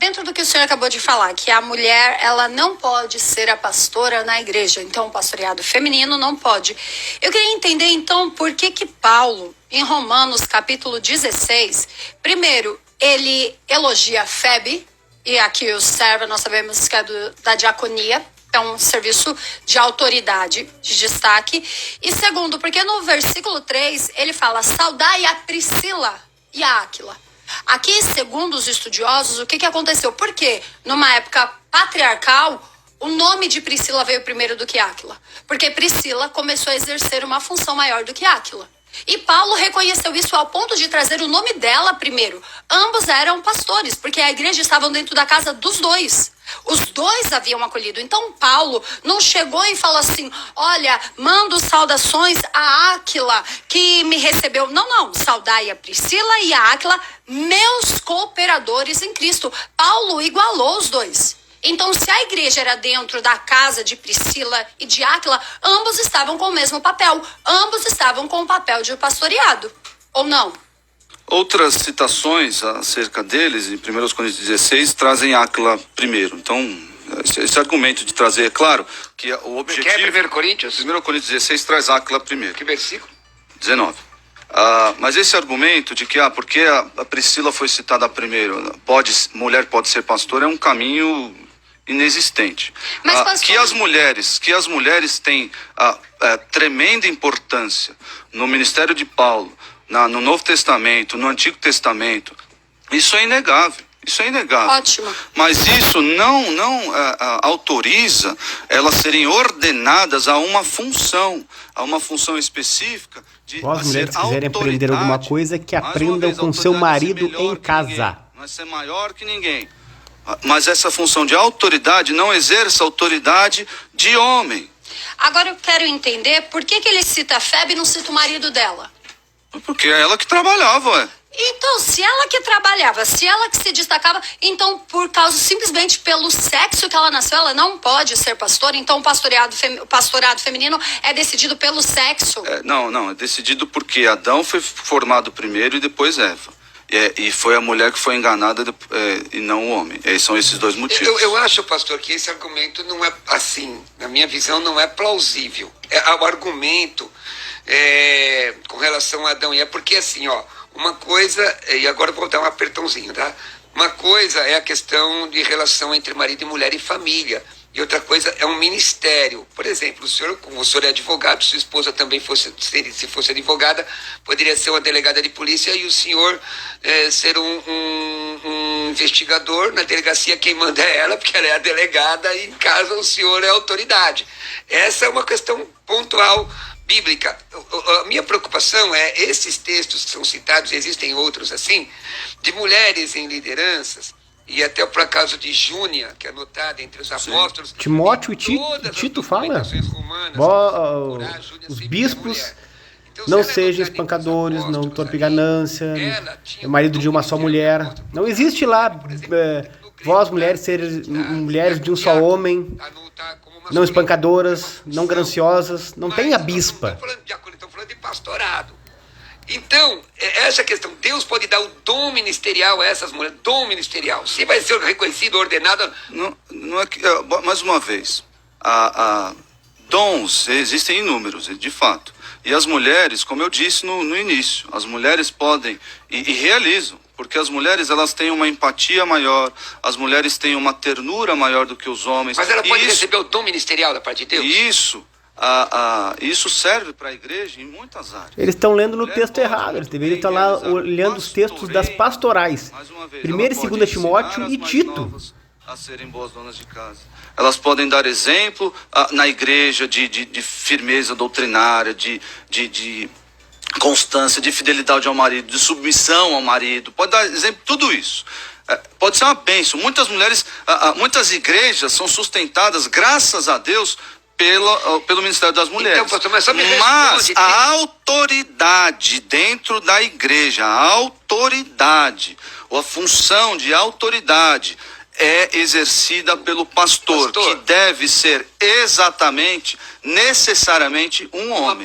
Dentro do que o senhor acabou de falar, que a mulher, ela não pode ser a pastora na igreja, então o pastoreado feminino não pode. Eu queria entender, então, por que Paulo, em Romanos capítulo 16, primeiro, ele elogia Febe, e aqui o servo nós sabemos que é da diaconia, é um serviço de autoridade, de destaque. E segundo, porque no versículo 3, ele fala, saudai a Priscila e a Áquila. Aqui, segundo os estudiosos, o que aconteceu? Porque numa época patriarcal, o nome de Priscila veio primeiro do que Áquila. Porque Priscila começou a exercer uma função maior do que Áquila. E Paulo reconheceu isso ao ponto de trazer o nome dela primeiro. Ambos eram pastores, porque a igreja estava dentro da casa dos dois. Os dois haviam acolhido. Então Paulo não chegou e falou assim, olha, mando saudações a Áquila, que me recebeu. Não, saudai a Priscila e a Áquila, meus cooperadores em Cristo. Paulo igualou os dois. Então, se a igreja era dentro da casa de Priscila e de Áquila, ambos estavam com o mesmo papel. Ambos estavam com o papel de pastoreado. Ou não? Outras citações acerca deles, em 1 Coríntios 16, trazem Áquila primeiro. Então, esse argumento de trazer, é claro, que o objetivo... Que é 1 Coríntios? 1 Coríntios 16 traz Áquila primeiro. Que versículo? 19. Mas esse argumento de que, porque a Priscila foi citada primeiro, mulher pode ser pastora, é um caminho inexistente. Mas, que as mulheres têm tremenda importância no ministério de Paulo, no Novo Testamento, no Antigo Testamento, isso é inegável. Isso é inegável. Ótimo. Mas isso não autoriza elas serem ordenadas a uma função específica. As mulheres que quiserem aprender alguma coisa, que aprendam com seu marido em casa. Não é ser maior que ninguém. Mas essa função de autoridade não exerce autoridade de homem. Agora eu quero entender por que ele cita a Febe e não cita o marido dela. Porque é ela que trabalhava, ué. Então, se ela que trabalhava, se ela que se destacava, então por causa simplesmente pelo sexo que ela nasceu, ela não pode ser pastora. Então o pastorado feminino é decidido pelo sexo. Não, é decidido porque Adão foi formado primeiro e depois Eva. E foi a mulher que foi enganada e não o homem. São esses dois motivos. Eu acho, pastor, que esse argumento não é assim, na minha visão, não é plausível. O argumento com relação a Adão e Eva, porque assim, uma coisa, e agora eu vou dar um apertãozinho, tá? Uma coisa é a questão de relação entre marido e mulher e família. E outra coisa é um ministério. Por exemplo, como o senhor é advogado, sua esposa também se fosse advogada, poderia ser uma delegada de polícia e o senhor ser um investigador. Na delegacia quem manda é ela, porque ela é a delegada, e em casa o senhor é a autoridade. Essa é uma questão pontual bíblica. A minha preocupação é esses textos que são citados, e existem outros assim, de mulheres em lideranças, e até por acaso de Júnia, que é anotada entre os apóstolos. Timóteo e Tito fala, os bispos não sejam espancadores, não torpe ganância, é marido de uma só mulher. Não existe lá, vós mulheres serem mulheres de um só homem, não espancadoras, não gananciosas, não tem a bispa. Estão falando de pastorado. Então, essa questão, Deus pode dar o dom ministerial a essas mulheres, dom ministerial. Se vai ser reconhecido, ordenado... Não é que, mais uma vez, dons existem inúmeros, de fato. E as mulheres, como eu disse no início, as mulheres podem e realizam. Porque as mulheres, elas têm uma empatia maior, as mulheres têm uma ternura maior do que os homens. Mas ela pode receber o dom ministerial da parte de Deus? Isso serve para a igreja em muitas áreas. Eles estão lendo no texto errado, eles deveriam estar lá olhando os textos das pastorais. 1 e 2 Timóteo e Tito. A serem boas donas de casa. Elas podem dar exemplo na igreja de firmeza doutrinária, de constância, de fidelidade ao marido, de submissão ao marido. Pode dar exemplo, tudo isso. Pode ser uma bênção. Muitas igrejas são sustentadas, graças a Deus, pelo Ministério das Mulheres. Então, pastor, mas a autoridade dentro da igreja, ou a função de autoridade é exercida pelo pastor, que deve ser necessariamente um homem.